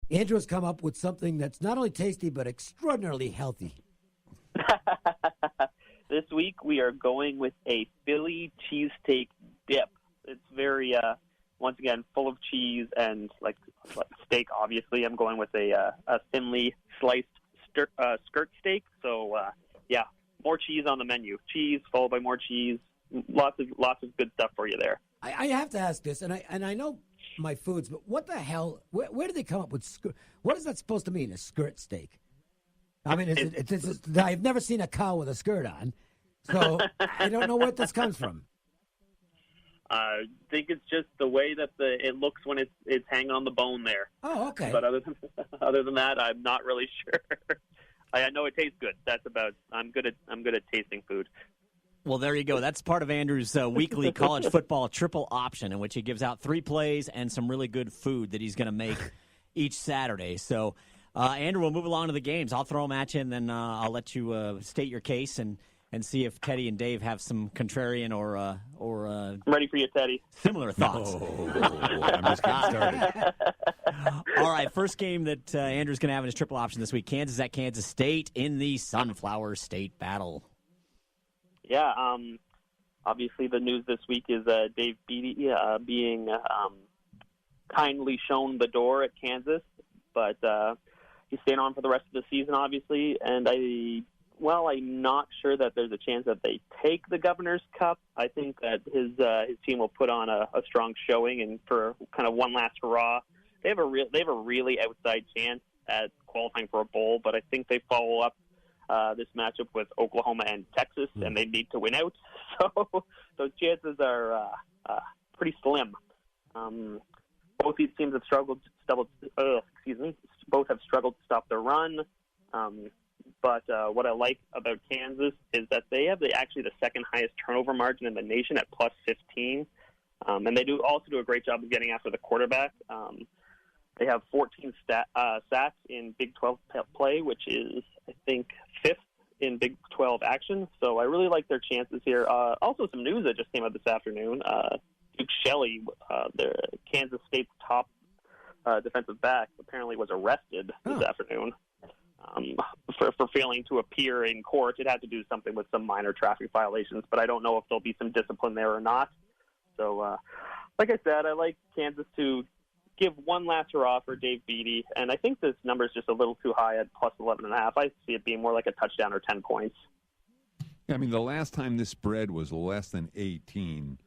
Andrew has come up with something that's not only tasty but extraordinarily healthy. This week we are going with a Philly cheesesteak dip. It's very, once again, full of cheese and like steak. Obviously, I'm going with a thinly sliced skirt steak. So yeah, more cheese on the menu. Cheese followed by more cheese. Lots of good stuff for you there. I have to ask this, and I know my foods, but what the hell? Where did they come up with skirt? What is that supposed to mean? A skirt steak? I mean, I've never seen a cow with a skirt on, so I don't know where this comes from. I think it's just the way that it looks when it's hanging on the bone there. Oh, okay. But other than that, I'm not really sure. I know it tastes good. I'm good at tasting food. Well, there you go. That's part of Andrew's weekly college football triple option, in which he gives out 3 plays and some really good food that he's going to make each Saturday. So, Andrew, we'll move along to the games. I'll throw them at you, and then I'll let you state your case and see if Teddy and Dave have some contrarian or I'm ready for you, Teddy. Similar thoughts. I'm just getting started. All right, first game that Andrew's going to have in his triple option this week, Kansas at Kansas State in the Sunflower State Battle. Yeah, obviously the news this week is Dave Beatty being kindly shown the door at Kansas, but he's staying on for the rest of the season, obviously, and I'm not sure that there's a chance that they take the Governor's Cup. I think that his team will put on a strong showing, and for kind of one last hurrah, they have a really outside chance at qualifying for a bowl, but I think they follow up this matchup with Oklahoma and Texas, and they need to win out. So those chances are pretty slim. Both these teams have struggled both have struggled to stop the run. But what I like about Kansas is that they have actually the second highest turnover margin in the nation at plus 15. And they also do a great job of getting after the quarterback. They have 14 sacks in Big 12 play, which is, I think, 5th in Big 12 action. So I really like their chances here. Also, some news that just came out this afternoon. Duke Shelley, the Kansas State's top defensive back, apparently was arrested this afternoon for failing to appear in court. It had to do something with some minor traffic violations, but I don't know if there'll be some discipline there or not. So, like I said, I like Kansas to give one last hurrah for Dave Beatty, and I think this number is just a little too high at plus 11.5. I see it being more like a touchdown or 10 points. Yeah, I mean, the last time this spread was less than 18,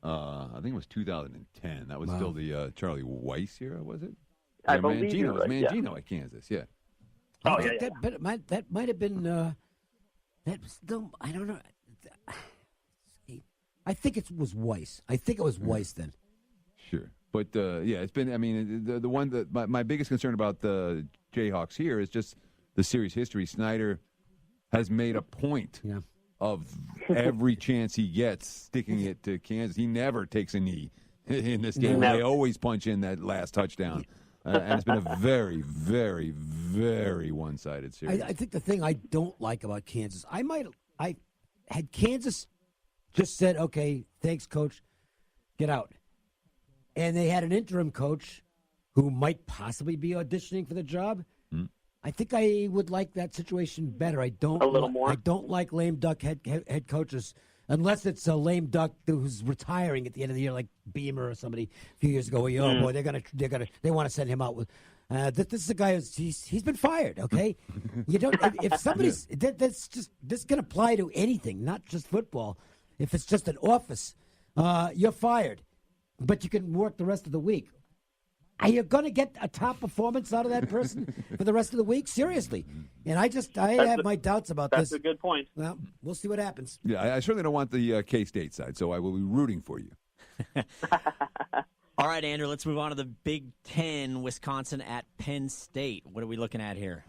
I think it was 2010. That was still the Charlie Weiss era, was it? I believe Mangino. It was Mangino yeah. at Kansas, yeah. That might have been. That was still. I don't know. I think it was Weiss. I think it was Weiss then. Sure, but yeah, it's been. I mean, the one that my biggest concern about the Jayhawks here is just the series history. Snyder has made a point of every chance he gets sticking it to Kansas. He never takes a knee in this game. They always punch in that last touchdown. And it's been a very, very, very one-sided series. I think the thing I don't like about Kansas, I had Kansas just said, okay, thanks, coach, get out. And they had an interim coach who might possibly be auditioning for the job. I think I would like that situation better. I don't like lame duck head coaches unless it's a lame duck who's retiring at the end of the year, like Beamer or somebody a few years ago. Boy, they want to send him out with. This is a guy he's been fired. Okay, you don't. If somebody's this can apply to anything, not just football. If it's just an office, you're fired, but you can work the rest of the week. Are you going to get a top performance out of that person for the rest of the week? Seriously. And I have my doubts about this. That's a good point. Well, we'll see what happens. Yeah, I certainly don't want the K-State side, so I will be rooting for you. All right, Andrew, let's move on to the Big Ten, Wisconsin at Penn State. What are we looking at here?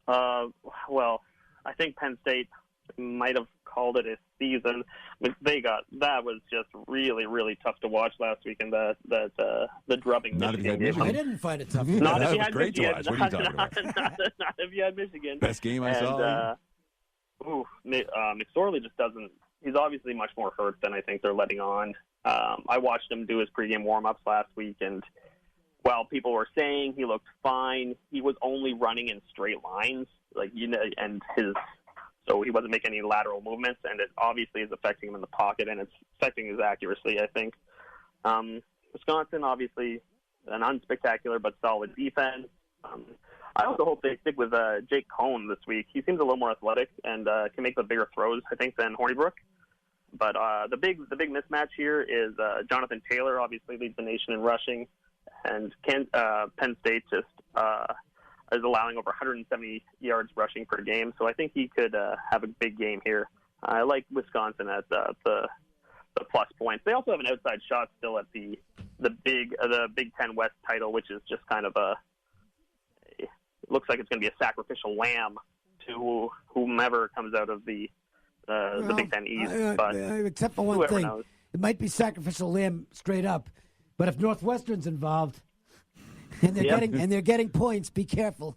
Well, I think Penn State might have called it a season. That was just really, really tough to watch last week, and the drubbing. Not if you had Michigan. I didn't find it tough. Not if you was had great Michigan. to watch. What are you talking about? Not if you had Michigan. Best game I saw. McSorley just doesn't. He's obviously much more hurt than I think they're letting on. I watched him do his pregame warm-ups last week, and while people were saying he looked fine, he was only running in straight lines, so he wasn't making any lateral movements, and it obviously is affecting him in the pocket, and it's affecting his accuracy, I think. Wisconsin, obviously, an unspectacular but solid defense. I also hope they stick with Jake Cohn this week. He seems a little more athletic and can make the bigger throws, I think, than Hornibrook. But the big mismatch here is Jonathan Taylor obviously leads the nation in rushing, and Penn State just is allowing over 170 yards rushing per game. So I think he could have a big game here. I like Wisconsin at the plus points. They also have an outside shot still at the Big Ten West title, which is just kind of it looks like it's going to be a sacrificial lamb to whomever comes out of the Big Ten East. But except for one thing, knows. It might be sacrificial lamb straight up, but if Northwestern's involved and they're getting points, be careful.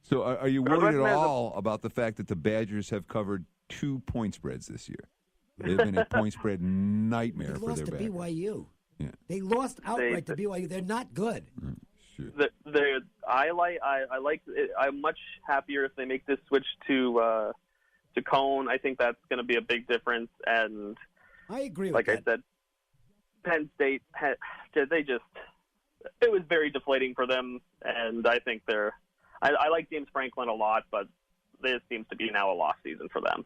So are you worried at all about the fact that the Badgers have covered 2 point spreads this year? They've been a point spread nightmare for their They lost to Badgers. BYU. Yeah. They lost outright to BYU. They're not good. Sure. I'm much happier if they make this switch to Cone. I think that's going to be a big difference. And I agree with like that. I said, Penn State it was very deflating for them. And I think I like James Franklin a lot, but this seems to be now a lost season for them.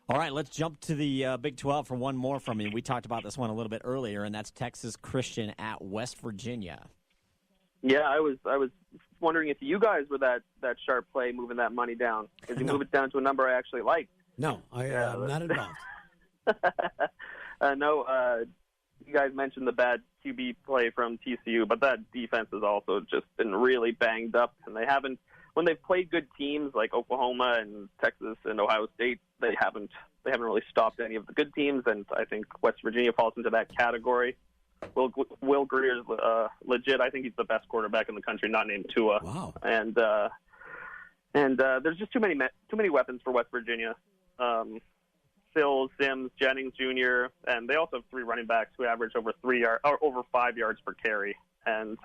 All right, let's jump to the Big 12 for one more from you. We talked about this one a little bit earlier, and that's Texas Christian at West Virginia. Yeah, I was wondering if you guys were that sharp play moving that money down. Because you move it down to a number I actually liked. No, I'm not involved. You guys mentioned the bad QB play from TCU, but that defense has also just been really banged up, and they haven't. When they've played good teams like Oklahoma and Texas and Ohio State, they haven't really stopped any of the good teams, and I think West Virginia falls into that category. Will Greer's legit. I think he's the best quarterback in the country, not named Tua. Wow. And there's just too many weapons for West Virginia. Sills, Sims, Jennings Jr., and they also have 3 running backs who average over 5 yards per carry. And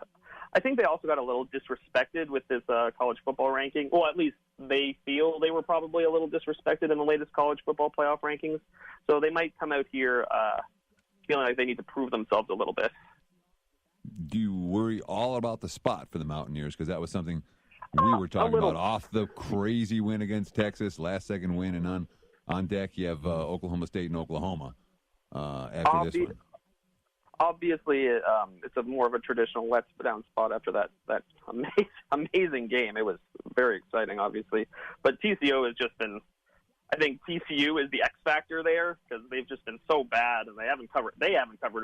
I think they also got a little disrespected with this college football ranking. Well, at least they feel they were probably a little disrespected in the latest college football playoff rankings. So they might come out here feeling like they need to prove themselves a little bit. Do you worry all about the spot for the Mountaineers? Because that was something we were talking about off the crazy win against Texas, last-second win, and on deck you have Oklahoma State and Oklahoma after this one. Obviously, it's more of a traditional let's down spot after that amazing game. It was very exciting, obviously. But TCU has just been – I think TCU is the X factor there because they've just been so bad, and they haven't covered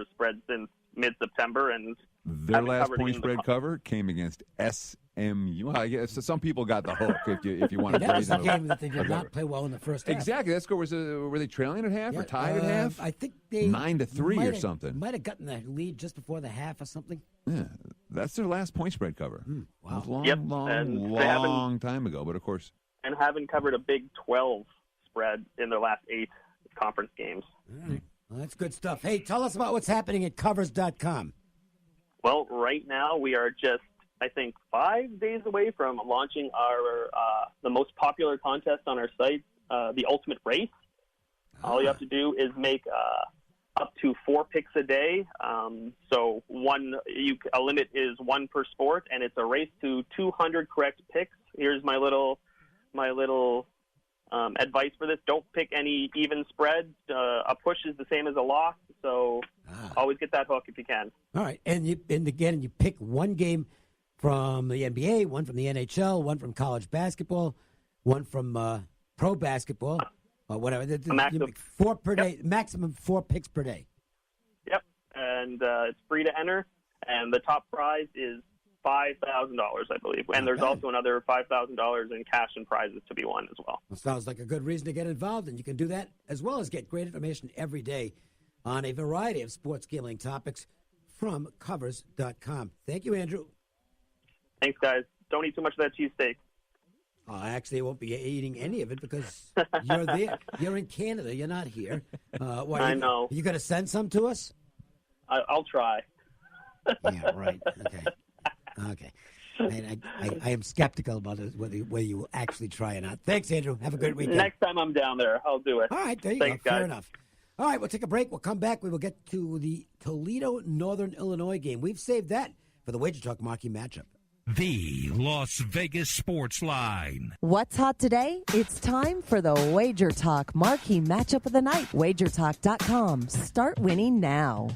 a spread since mid-September. And their last point spread cover came against SMU. I guess some people got the hook if you want to that praise was a them. game that they did not play well in the first half. Exactly. That score was were they trailing at half or tied at half? I think they 9-3 or something. Might have gotten the lead just before the half or something. Yeah, that's their last point spread cover. Wow. It was long time ago, but of course. And haven't covered a Big 12 spread in their last 8 conference games. All right. Well, that's good stuff. Hey, tell us about what's happening at Covers.com. Well, right now we are just, I think, 5 days away from launching our the most popular contest on our site, the Ultimate Race. All you have to do is make up to 4 picks a day. So a limit is 1 per sport, and it's a race to 200 correct picks. Here's my little advice for this: don't pick any even spreads. A push is the same as a loss, so always get that hook if you can. All right, and you pick one game from the NBA, one from the NHL, one from college basketball, one from pro basketball, or whatever. Maximum 4 per day, maximum 4 picks per day. Yep, and it's free to enter, and the top prize is $5,000, I believe. And there's also another $5,000 in cash and prizes to be won as well. Well, sounds like a good reason to get involved, and you can do that as well as get great information every day on a variety of sports gambling topics from Covers.com. Thank you, Andrew. Thanks, guys. Don't eat too much of that cheesesteak. Actually, I won't be eating any of it because you're there. You're in Canada. You're not here. I know. You going to send some to us? I'll try. Yeah, right. Okay. And I am skeptical about whether you will actually try or not. Thanks, Andrew. Have a great weekend. Next time I'm down there, I'll do it. All right, there you Thanks, go. Fair guys. enough. All right, we'll take a break. We'll come back. We will get to the Toledo-Northern Illinois game. We've saved that for the Wager Talk marquee matchup. The Las Vegas Sports Line. What's hot today? It's time for the Wager Talk marquee matchup of the night. WagerTalk.com. Start winning now.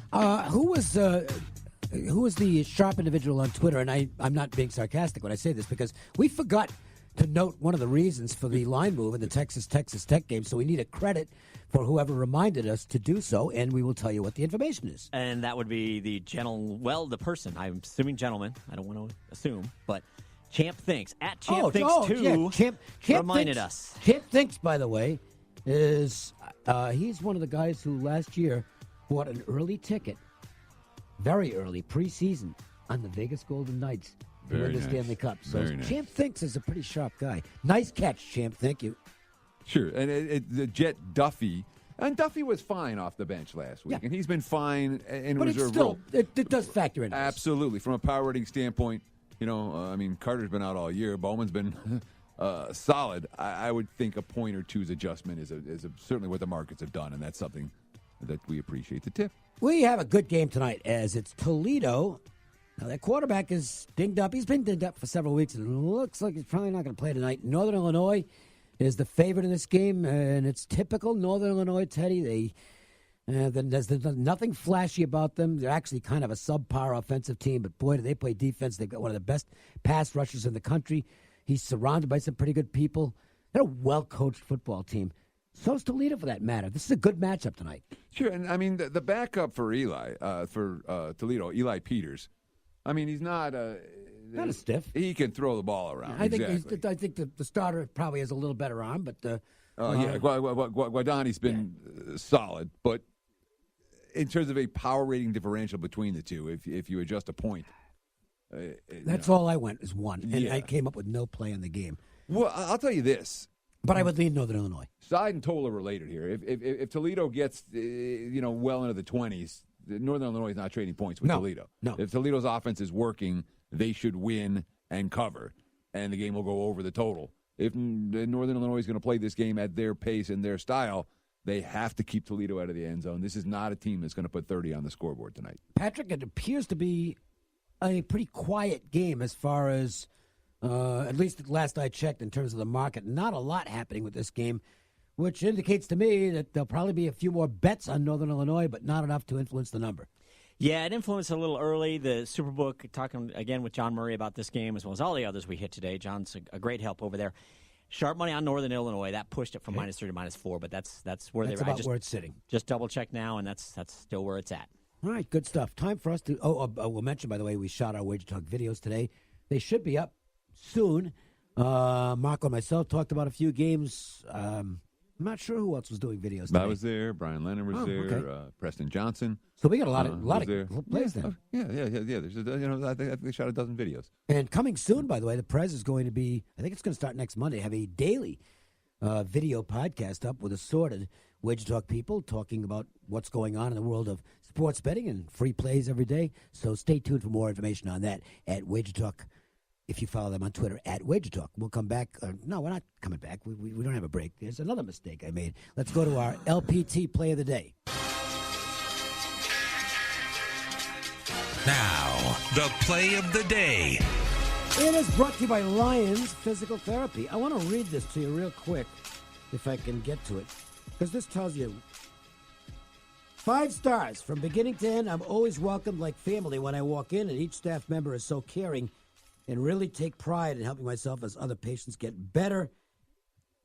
Who was the sharp individual on Twitter? And I'm not being sarcastic when I say this because we forgot to note one of the reasons for the line move in the Texas Tech game. So we need a credit for whoever reminded us to do so, and we will tell you what the information is. And that would be the the person. I'm assuming gentleman. I don't want to assume, but Champ Thinks at Champ Thinks 2 yeah. Champ reminded Thinks, us. Champ Thinks, by the way, is he's one of the guys who last year bought an early ticket, very early preseason, on the Vegas Golden Knights to win the Stanley Cup. So Champ Thinks is a pretty sharp guy. Nice catch, Champ. Thank you. Sure, and the Jet Duffy, and Duffy was fine off the bench last week, and he's been fine in but reserve it's still, role. it does factor in. Absolutely, from a power rating standpoint, I mean, Carter's been out all year. Bowman's been solid. I would think a point or two's adjustment is certainly what the markets have done, and that's something that we appreciate the tip. We have a good game tonight as it's Toledo. Now, that quarterback is dinged up. He's been dinged up for several weeks, and it looks like he's probably not going to play tonight. Northern Illinois is the favorite in this game, and it's typical Northern Illinois, Teddy. There's nothing flashy about them. They're actually kind of a subpar offensive team, but boy, do they play defense. They've got one of the best pass rushers in the country. He's surrounded by some pretty good people. They're a well-coached football team. So is Toledo, for that matter. This is a good matchup tonight. Sure, and I mean, the backup for Toledo, Eli Peters, I mean, he's not a stiff. He can throw the ball around. I think the starter probably has a little better arm, but Guadagni's been solid, but in terms of a power rating differential between the two, if you adjust a point, that's all I went is one, and I came up with no play in the game. Well, I'll tell you this. But I would lean Northern Illinois. Side and Tola related here. If Toledo gets well into the 20s, Northern Illinois is not trading points with Toledo. No. If Toledo's offense is working, they should win and cover, and the game will go over the total. If Northern Illinois is going to play this game at their pace and their style, they have to keep Toledo out of the end zone. This is not a team that's going to put 30 on the scoreboard tonight. Patrick, it appears to be a pretty quiet game as far as, at least last I checked, in terms of the market. Not a lot happening with this game, which indicates to me that there'll probably be a few more bets on Northern Illinois, but not enough to influence the number. Yeah, it influenced a little early. The Superbook, talking again with John Murray about this game, as well as all the others we hit today. John's a great help over there. Sharp money on Northern Illinois. That pushed it from -3 to -4, but that's where they were. That's about where it's sitting. Just double check now, and that's still where it's at. All right, good stuff. Time for us to. We'll mention, by the way, we shot our Wager Talk videos today. They should be up soon. Marco and myself talked about a few games. I'm not sure who else was doing videos today. I was there. Brian Leonard was there. Okay. Preston Johnson. So we got a lot of plays there. Yeah. There's I think they shot a dozen videos. And coming soon, by the way, the Prez is going to be. I think it's going to start next Monday. Have a daily video podcast up with assorted Wager Talk people talking about what's going on in the world of sports betting and free plays every day. So stay tuned for more information on that at Wager Talk. If you follow them on Twitter at Wager Talk. We'll come back. No, we're not coming back. We don't have a break. There's another mistake I made. Let's go to our LPT play of the day. Now, the play of the day. It is brought to you by Lions Physical Therapy. I want to read this to you real quick, if I can get to it, because this tells you 5 stars from beginning to end. I'm always welcomed like family when I walk in, and each staff member is so caring and really take pride in helping myself as other patients get better.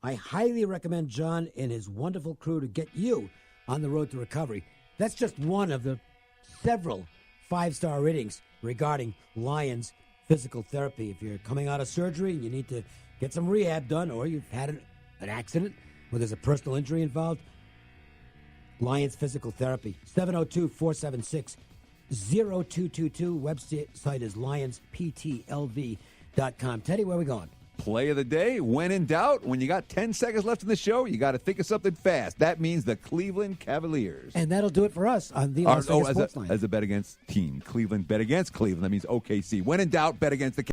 I highly recommend John and his wonderful crew to get you on the road to recovery. That's just one of the several 5-star ratings regarding Lions Physical Therapy. If you're coming out of surgery and you need to get some rehab done, or you've had an accident where there's a personal injury involved, Lions Physical Therapy, 702-476-0222. Website is lionsptlv.com. Teddy, where are we going? Play of the day, when in doubt, when you got 10 seconds left in the show, you got to think of something fast. That means the Cleveland Cavaliers. And that'll do it for us on the Las Vegas Sportsline. As a bet against team. Cleveland bet against Cleveland. That means OKC. When in doubt, bet against the